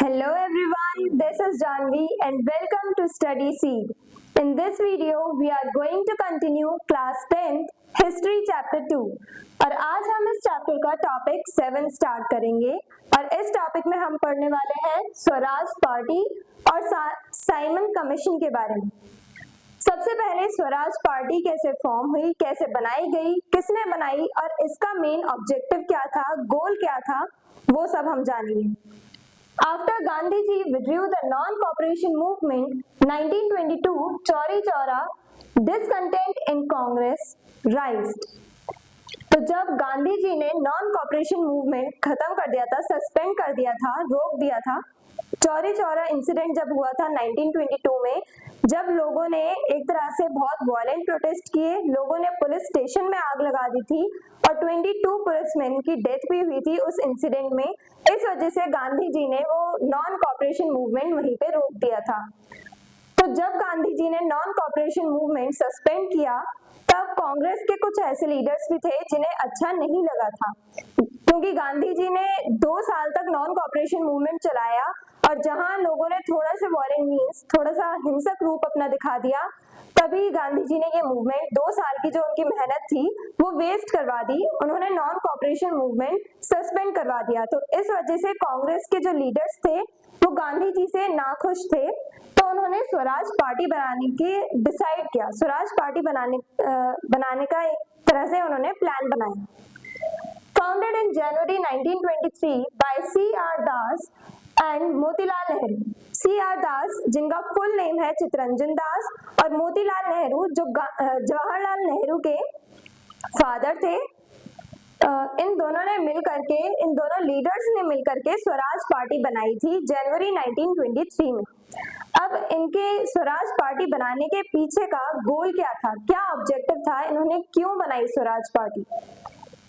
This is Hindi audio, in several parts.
Hello everyone, this is Janvi and welcome to Study Seed. In this video, we are going to continue class 10th History Chapter 2 और आज हम इस चैप्टर का टॉपिक 7 स्टार्ट करेंगे और इस टॉपिक में हम पढ़ने वाले हैं स्वराज पार्टी और साइमन कमीशन के बारे में। सबसे पहले स्वराज पार्टी कैसे फॉर्म हुई, कैसे बनाई गई, किसने बनाई और इसका मेन ऑब्जेक्टिव क्या था, गोल क्या था, वो सब हम जानेंगे। After Gandhiji withdrew the non-cooperation movement 1922, Chauri Chaura discontent in Congress rised। तो जब गांधी जी ने नॉन कॉपरेशन मूवमेंट खत्म कर दिया था, सस्पेंड कर दिया था, रोक दिया था, चौरी चौरा इंसिडेंट जब हुआ था 1922 में, जब लोगों ने एक तरह से बहुत वायलेंट प्रोटेस्ट किए, लोगों ने पुलिस स्टेशन में आग लगा दी थी और 22 पुलिसमैन की डेथ भी हुई थी उस इंसिडेंट में। इस वजह से गांधी जी ने वो नॉन कॉपरेशन मूवमेंट वहीं पे रोक दिया था। तो जब गांधी जी ने नॉन कॉपरेशन मूवमेंट सस्पेंड किया, तब कांग्रेस के कुछ ऐसे लीडर्स भी थे जिन्हें अच्छा नहीं लगा था, क्योंकि गांधी जी ने 2 साल तक नॉन कॉपरेशन मूवमेंट चलाया और जहां लोगों ने थोड़ा सा वायलेंट मींस थोड़ा सा हिंसक रूप अपना दिखा दिया, तभी गांधी जी ने ये मूवमेंट 2 साल की जो उनकी मेहनत थी वो वेस्ट करवा दी। उन्होंने नॉन कॉपरेशन मूवमेंट सस्पेंड करवा दिया। तो इस वजह से कांग्रेस के जो लीडर्स थे वो गांधी जी से नाखुश थे, तो उन्होंने स्वराज पार्टी बनाने की डिसाइड किया। स्वराज पार्टी बनाने का एक तरह से उन्होंने प्लान बनाया। Founded in January 1923 by C.R. Das and Motilal Nehru. C.R. Das जिनका फुल नेम है चित्तरंजन दास और मोतीलाल नेहरू जो जवाहरलाल नेहरू के फादर थे, इन दोनों ने मिलकर के, इन दोनों लीडर्स ने मिलकर के स्वराज पार्टी बनाई थी जनवरी 1923 में। अब इनके स्वराज पार्टी बनाने के पीछे का गोल क्या था, क्या ऑब्जेक्टिव था, इन्होंने क्यों बनाई स्वराज पार्टी?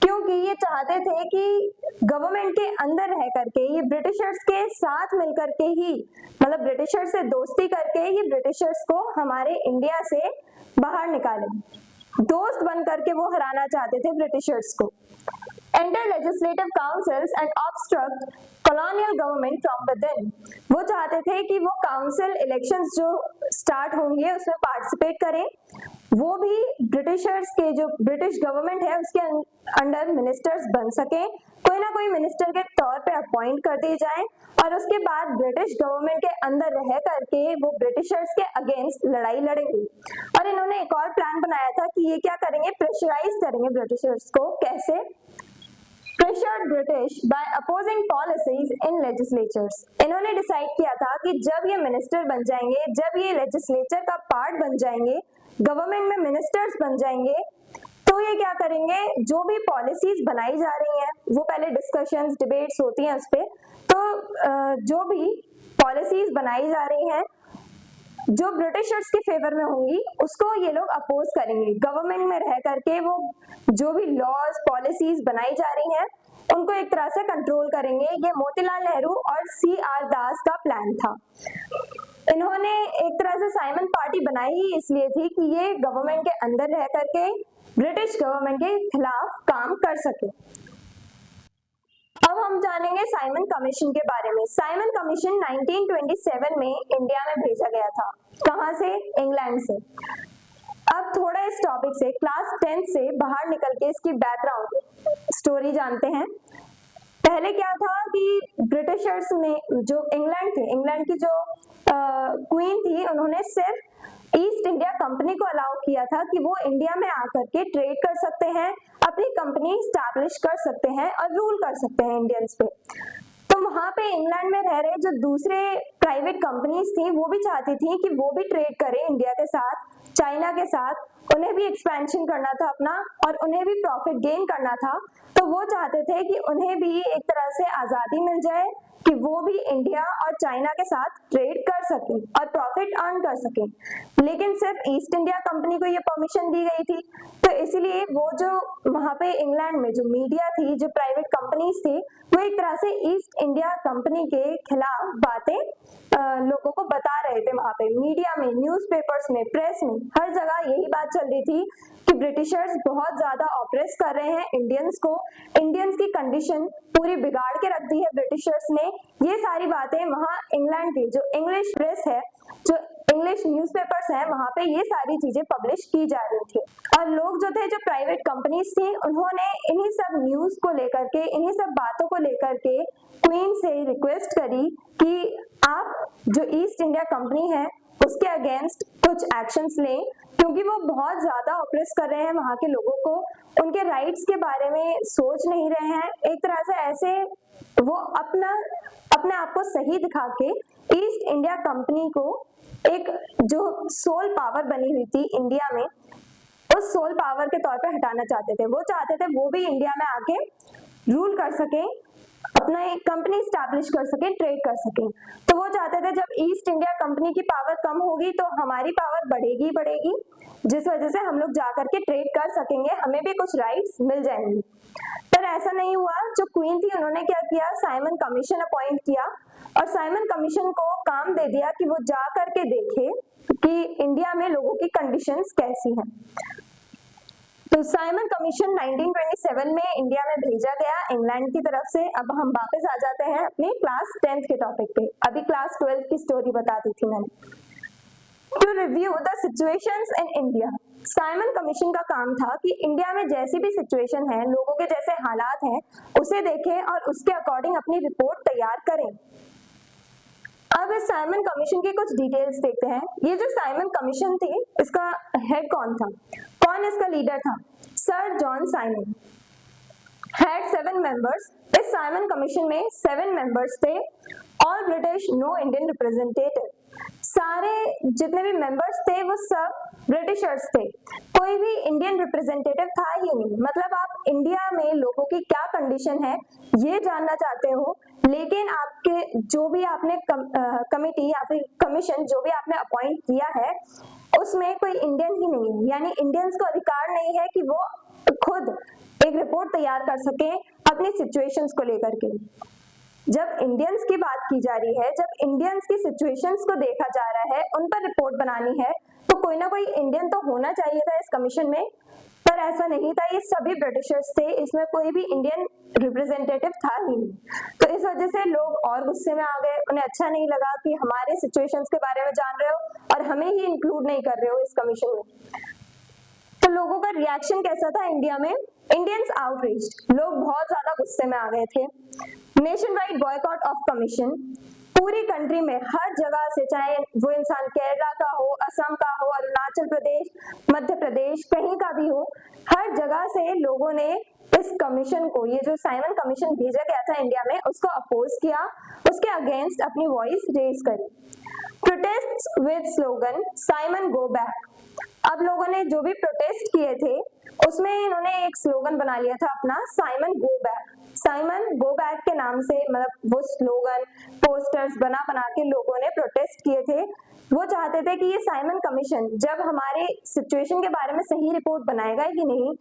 क्योंकि ये चाहते थे कि गवर्नमेंट के अंदर रह करके ये ब्रिटिशर्स के साथ मिलकर के ही, मतलब ब्रिटिशर्स से दोस्ती करके ये ब्रिटिशर्स को हमारे इंडिया से बाहर निकालें, दोस्त बन करके वो हराना चाहते थे ब्रिटिशर्स को। Enter legislative councils and obstruct colonial government from within. वो चाहते थे कि वो काउंसिल इलेक्शंस जो स्टार्ट होंगे उसमें पार्टिसिपेट करें, वो भी ब्रिटिशर्स के जो ब्रिटिश गवर्नमेंट है उसके अंडर मिनिस्टर्स बन सके, कोई ना कोई मिनिस्टर के तौर पे अपॉइंट कर दिए जाए और उसके बाद ब्रिटिश गवर्नमेंट के अंदर रह करके वो ब्रिटिशर्स के अगेंस्ट लड़ाई लड़ेंगे। और इन्होंने एक और प्लान बनाया था कि ये क्या करेंगे, प्रेशराइज करेंगे ब्रिटिशर्स को। कैसे? Pressured British by opposing policies in legislatures. इन्होंने डिसाइड किया था कि जब ये मिनिस्टर बन जाएंगे, जब ये लेजिस्लेचर का पार्ट बन जाएंगे, गवर्नमेंट में मिनिस्टर्स बन जाएंगे, तो ये क्या करेंगे, जो भी पॉलिसीज बनाई जा रही हैं, वो पहले डिस्कशंस डिबेट्स होती हैं उस पे, तो जो भी पॉलिसीज बनाई जा रही हैं जो ब्रिटिशर्स के फेवर में होंगी उसको ये लोग अपोज करेंगे। गवर्नमेंट में रह करके वो जो भी लॉज पॉलिसीज बनाई जा रही हैं उनको एक तरह से कंट्रोल करेंगे। ये मोतीलाल नेहरू और C.R. दास का प्लान था। इन्होंने एक तरह से साइमन पार्टी बनाई ही इसलिए थी कि ये गवर्नमेंट के अंदर रह करके ब्रिटिश गवर्नमेंट के खिलाफ काम कर सके। अब हम जानेंगे साइमन कमीशन के बारे में। साइमन कमीशन 1927 में इंडिया में भेजा गया था। कहां से? इंग्लैंड से। अब थोड़ा इस टॉपिक से, क्लास 10 से बाहर निकल के इसकी बैकग्राउंड स्टोरी जानते हैं। पहले क्या था कि ब्रिटिशर्स में जो इंग्लैंड थे, इंग्लैंड की जो क्वीन थी, उन्होंने सिर्फ ईस्ट इंडिया कंपनी को अलाउ किया था कि वो इंडिया में आकर के ट्रेड कर सकते हैं, अपनी कंपनी स्टैब्लिश कर सकते हैं और रूल कर सकते हैं इंडियंस पे। तो वहां पे इंग्लैंड में रह रहे जो दूसरे प्राइवेट कंपनीज थी वो भी चाहती थी कि वो भी ट्रेड करें इंडिया के साथ, चाइना के साथ, उन्हें भी एक्सपेंशन करना था अपना और उन्हें भी प्रॉफिट गेन करना था। तो वो चाहते थे कि उन्हें भी एक तरह से आजादी मिल जाए कि वो भी इंडिया और चाइना के साथ ट्रेड कर सकें और प्रॉफिट अर्न कर सकें। लेकिन सिर्फ ईस्ट इंडिया कंपनी को ये परमिशन दी गई थी, तो इसीलिए वो जो वहां पे इंग्लैंड में जो मीडिया थी, जो प्राइवेट कंपनीज थी, वो एक तरह से ईस्ट इंडिया कंपनी के खिलाफ बातें लोगों को बता रहे थे। वहां पे मीडिया में, न्यूज़पेपर्स में, प्रेस में, हर जगह यही बात चल चल रही थी कि ब्रिटिशर्स बहुत ज्यादा ऑप्रेस कर रहे हैं इंडियंस को, इंडियंस की कंडीशन पूरी बिगाड़ के रख दी है ब्रिटिशर्स ने। ये सारी बातें वहाँ इंग्लैंड की जो इंग्लिश प्रेस है, जो इंग्लिश न्यूज़पेपर्स हैं, वहाँ पे ये सारी चीजें पब्लिश की जा रही थी। और लोग जो थे, जो प्राइवेट कंपनीज थी, उन्होंने इन्हीं सब न्यूज को लेकर के, इन्हीं सब बातों को लेकर के क्वीन से रिक्वेस्ट करी कि आप जो ईस्ट इंडिया कंपनी है उसके अगेंस्ट कुछ एक्शंस लें, क्योंकि वो बहुत ज्यादा ऑप्रेस कर रहे हैं वहाँ के लोगों को, उनके राइट्स के बारे में सोच नहीं रहे हैं। एक तरह से ऐसे वो अपने आप को सही दिखा के ईस्ट इंडिया कंपनी को एक जो सोल पावर बनी हुई थी इंडिया में, उस सोल पावर के तौर पे हटाना चाहते थे। वो चाहते थे वो भी इंडिया में आके रूल कर सके, अपना एक कंपनी स्टैब्लिश कर सके, ट्रेड कर सके। तो वो चाहते थे जब ईस्ट इंडिया कंपनी की पावर कम होगी तो हमारी पावर बढ़ेगी बढ़ेगी, जिस वजह से हम लोग जाकर के ट्रेड कर सकेंगे, हमें भी कुछ राइट्स मिल जाएंगे। पर ऐसा नहीं हुआ। जो क्वीन थी उन्होंने क्या किया, साइमन कमीशन अपॉइंट किया और साइमन कमीशन को काम दे दिया कि वो जा करके देखे कि इंडिया में लोगों की कंडीशंस कैसी हैं। तो साइमन कमीशन 1927 में इंडिया में भेजा गया इंग्लैंड की तरफ से। अब हम वापस आ जाते हैं अपने क्लास 10th के टॉपिक पे। अभी क्लास 12 की स्टोरी बता दी थी मैंने। To review the situations in India, Simon Commission का काम था कि इंडिया में जैसी भी सिचुएशन है, लोगों के जैसे हालात हैं, उसे देखें और उसके अकॉर्डिंग अपनी रिपोर्ट तैयार करें। अब इस साइमन कमीशन की कुछ डिटेल्स देखते हैं। ये जो साइमन कमीशन थी, इसका हेड कौन था, कौन इसका लीडर था? Sir John Simon. Had 7 members. इस साइमन कमीशन में 7 मेंबर्स थे। All British, no Indian representative. सारे जितने भी मेंबर्स थे वो सब ब्रिटिशर्स थे, कोई भी इंडियन रिप्रेजेंटेटिव था ही नहीं। मतलब आप इंडिया में लोगों की क्या कंडीशन है ये जानना चाहते हो, लेकिन आपके जो भी आपने कमिटी या फिर कमीशन जो भी आपने अपॉइंट किया है उसमें कोई इंडियन ही नहीं है, यानी इंडियंस को अधिकार नहीं है कि वो खुद एक रिपोर्ट तैयार कर सके अपनी सिचुएशंस को लेकर के। जब इंडियंस की बात की जा रही है, जब इंडियंस की सिचुएशंस को देखा जा रहा है, उन पर रिपोर्ट बनानी है, तो कोई ना कोई इंडियन तो होना चाहिए था इस कमीशन में, पर ऐसा नहीं था। ये सभी ब्रिटिशर्स थे, इसमें कोई भी इंडियन रिप्रेजेंटेटिव था ही नहीं। तो इस वजह से लोग और गुस्से में आ गए, उन्हें अच्छा नहीं लगा कि हमारे सिचुएशंस के बारे में जान रहे हो और हमें ही इंक्लूड नहीं कर रहे हो इस कमीशन में। तो लोगों का रिएक्शन कैसा था इंडिया में? इंडियंस आउटरीच्ड, लोग बहुत ज्यादा गुस्से में आ गए थे। Nation wide boycott of commission, पूरी कंट्री में हर जगह से, चाहे वो इंसान केरला का हो, असम का हो, अरुणाचल प्रदेश, मध्य प्रदेश, कहीं का भी हो, हर जगह से लोगों ने इस कमीशन को, ये जो साइमन कमीशन भेजा गया था इंडिया में, उसको अपोज किया, उसके अगेंस्ट अपनी वॉइस रेज करी। Protests with slogan Simon go back. अब लोगों ने जो भी प्रोटेस्ट किए थे उसमें इन्होंने एक स्लोगन बना लिया था अपना, Simon go back. Simon go back के नाम से, मतलब वो स्लोगन पोस्टर्स बना बना के लोगों ने प्रोटेस्ट किए थे। वो चाहते थे कि ये साइमन कमीशन जब हमारे सिचुएशन के बारे में सही रिपोर्ट बनाएगा ही नहीं,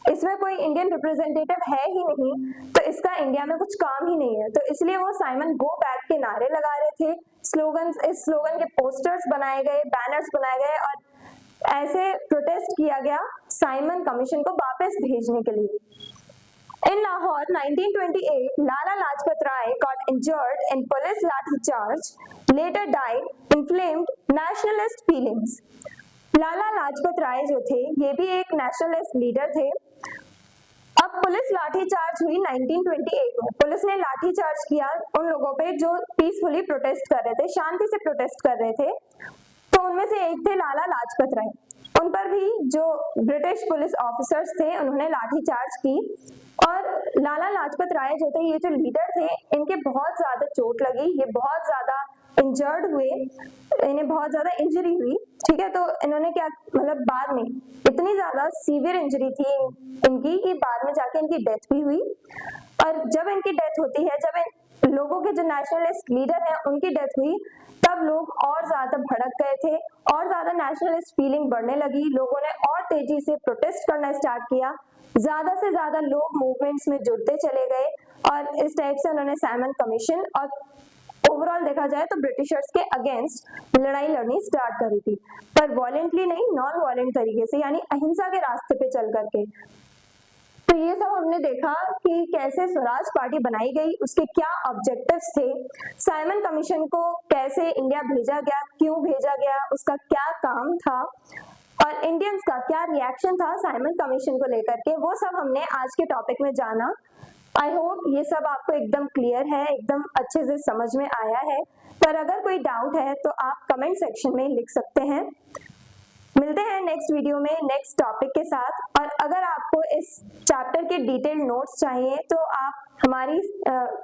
इसमें कोई इंडियन रिप्रेजेंटेटिव है ही नहीं, तो इसका इंडिया में कुछ काम ही नहीं है। तो इसलिए वो साइमन गो बैक के नारे लगा रहे थे, स्लोगन, इस स्लोगन के पोस्टर्स बनाए गए, बैनर्स बनाए गए और ऐसे प्रोटेस्ट किया गया साइमन कमीशन को वापस भेजने के लिए। In Lahore, 1928, Lala Lajpat Rai got injured in police lathi charge, later died, inflamed nationalist feelings. Lala Lajpat Rai जो थे, ये भी एक नेशनलिस्ट लीडर थे। अब पुलिस लाठी चार्ज हुई 1928 में। पुलिस ने लाठी चार्ज किया उन लोगों पे जो पीसफुली प्रोटेस्ट कर रहे थे, शांति से प्रोटेस्ट कर रहे थे। तो उनमें से एक थे लाला लाजपत राय। उन पर भी जो ब्रिटिश पुलिस ऑफिसर्स थे उन्होंने लाठी चार्ज की और लाला लाजपत राय जो थे, ये जो लीडर थे, इनके बहुत ज्यादा चोट लगी, ये बहुत ज्यादा इंजर्ड हुए, इन्हें बहुत ज्यादा इंजरी हुई। ठीक है, तो इन्होंने क्या, मतलब बाद में इतनी ज्यादा सीवियर इंजरी थी इनकी कि बाद में जाके इनकी डेथ भी हुई। और जब इनकी डेथ होती है, जब लोगों के जो नेशनलिस्ट लीडर हैं उनकी डेथ हुई, तब लोग और ज्यादा भड़क गए थे, और ज्यादा नेशनलिस्ट फीलिंग बढ़ने लगी, लोगों ने और तेजी से प्रोटेस्ट करना स्टार्ट किया, ज्यादा से ज्यादा लोग मूवमेंट्स में जुड़ते चले गए और इस टाइप से उन्होंने साइमन कमीशन और ओवरऑल देखा जाए तो ब्रिटिशर्स के अगेंस्ट लड़ाई लड़नी स्टार्ट करी थी, पर वॉलेंटली नहीं, नॉन वॉलेंट तरीके से, यानी अहिंसा के रास्ते पे चल करके। तो ये सब हमने देखा कि कैसे स्वराज पार्टी बनाई गई, उसके क्या ऑब्जेक्टिव्स थे, साइमन कमीशन को कैसे इंडिया भेजा गया, क्यों भेजा गया, उसका क्या काम था, और इंडियंस का क्या रिएक्शन था साइमन कमीशन को लेकर के, वो सब हमने आज के टॉपिक में जाना। आई होप ये सब आपको एकदम क्लियर है, एकदम अच्छे से समझ में आया है। पर अगर कोई डाउट है तो आप कमेंट सेक्शन में लिख सकते हैं। मिलते हैं नेक्स्ट वीडियो में नेक्स्ट टॉपिक के साथ। और अगर आपको इस चैप्टर के डिटेल नोट्स चाहिए तो आप हमारी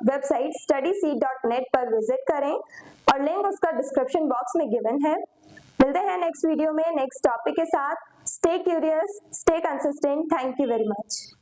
वेबसाइट studyseed.net पर विजिट करें और लिंक उसका डिस्क्रिप्शन बॉक्स में गिवन है। मिलते हैं नेक्स्ट वीडियो में नेक्स्ट टॉपिक के साथ। Stay curious, stay consistent. Thank you very much.